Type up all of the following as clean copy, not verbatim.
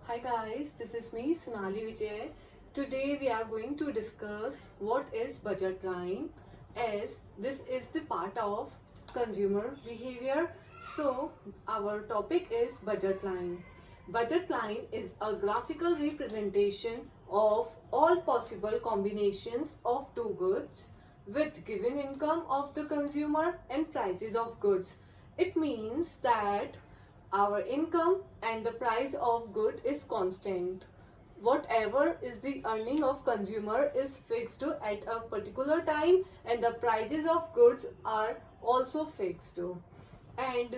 Hi guys, this is me Sonali Vijay. Today we are going to discuss what is budget line, as this is the part of consumer behavior. So our topic is budget line. Budget line is a graphical representation of all possible combinations of two goods with given income of the consumer and prices of goods. It means that our income and the price of good is constant. Whatever is the earning of consumer is fixed at a particular time, and the prices of goods are also fixed. And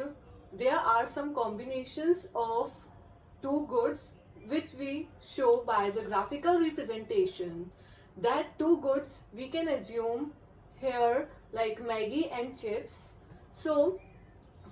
there are some combinations of two goods which we show by the graphical representation. That two goods we can assume here, like Maggi and chips. So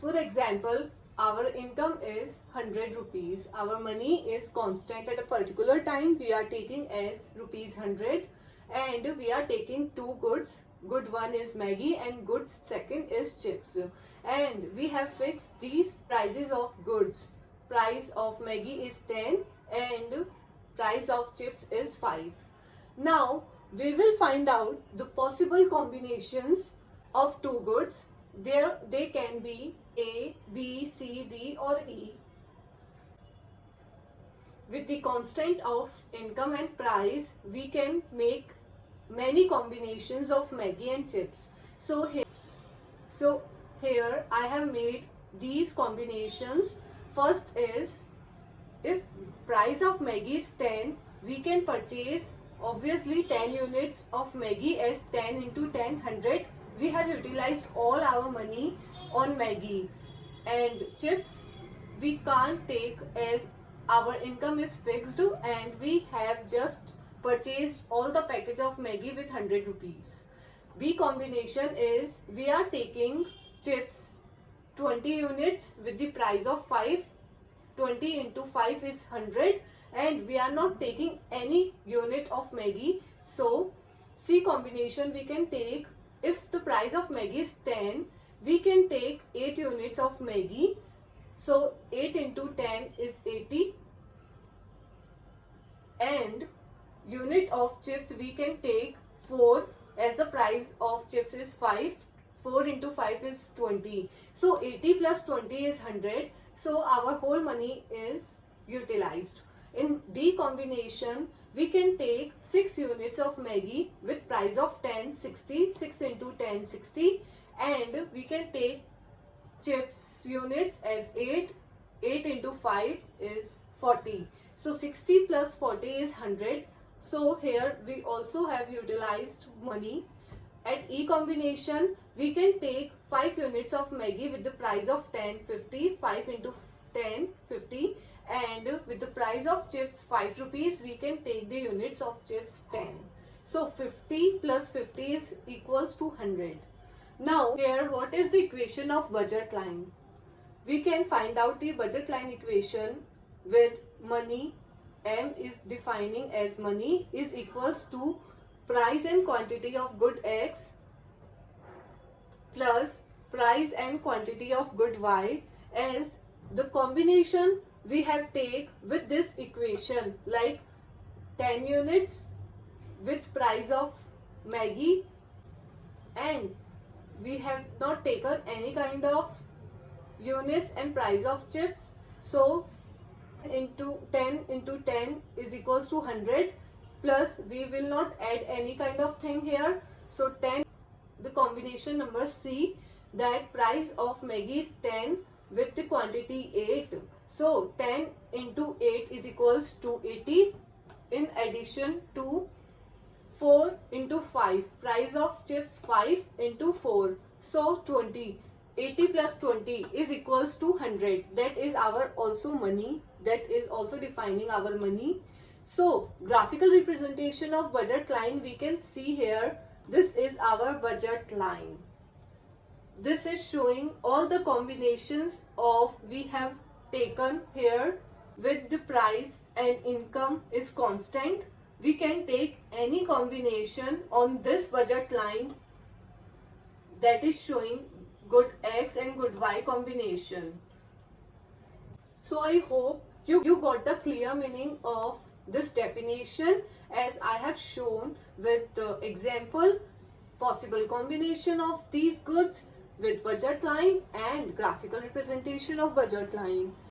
for example, our income is 100 rupees. Our money is constant at a particular time. We are taking as rupees 100, and we are taking two goods. Good one is Maggi and good second is chips. And we have fixed these prices of goods. Price of Maggi is 10 and price of chips is 5. Now we will find out the possible combinations of two goods. There they can be A, B, C, D or E. With the constant of income and price, we can make many combinations of Maggi and chips. So here I have made these combinations. First is, if price of Maggi is 10, we can purchase obviously 10 units of Maggi as 10 into 10, 100. We have utilized all our money on Maggi. And chips we can't take as our income is fixed, and we have just purchased all the package of Maggi with 100 rupees. B combination is, we are taking chips 20 units with the price of 5. 20 into 5 is 100, and we are not taking any unit of Maggi. So C combination we can take, if the price of Maggi is 10, we can take 8 units of Maggi. So 8 into 10 is 80, and unit of chips we can take 4, as the price of chips is 5. 4 into 5 is 20. So 80 plus 20 is 100. So our whole money is utilized. In D combination, we can take 6 units of Maggi with price of 10, 60. 6 into 10, 60. And we can take chips units as 8. 8 into 5 is 40. So 60 plus 40 is 100. So here we also have utilized money. At E combination, we can take 5 units of Maggi with the price of 10, 50. 5 into 10, 50. And with the price of chips 5 rupees, we can take the units of chips 10. So 50 plus 50 is equals to 100. Now here, what is the equation of budget line? We can find out the budget line equation with money. M is defining as money is equals to price and quantity of good X plus price and quantity of good Y, as the combination we have take with this equation, like 10 units with price of Maggi, and we have not taken any kind of units and price of chips. So into 10 into 10 is equals to 100, plus we will not add any kind of thing here. So 10, the combination number C, that price of Maggi is 10 with the quantity 8. So 10 into 8 is equals to 80, in addition to 4 into 5, price of chips 5 into 4, so 20. 80 plus 20 is equals to 100. That is our also money. That is also defining our money. So graphical representation of budget line we can see here. This is our budget line. This is showing all the combinations of we have taken here with the price and income is constant. We can take any combination on this budget line that is showing good X and good Y combination. So I hope You got the clear meaning of this definition as I have shown with the example, possible combination of these goods with budget line and graphical representation of budget line.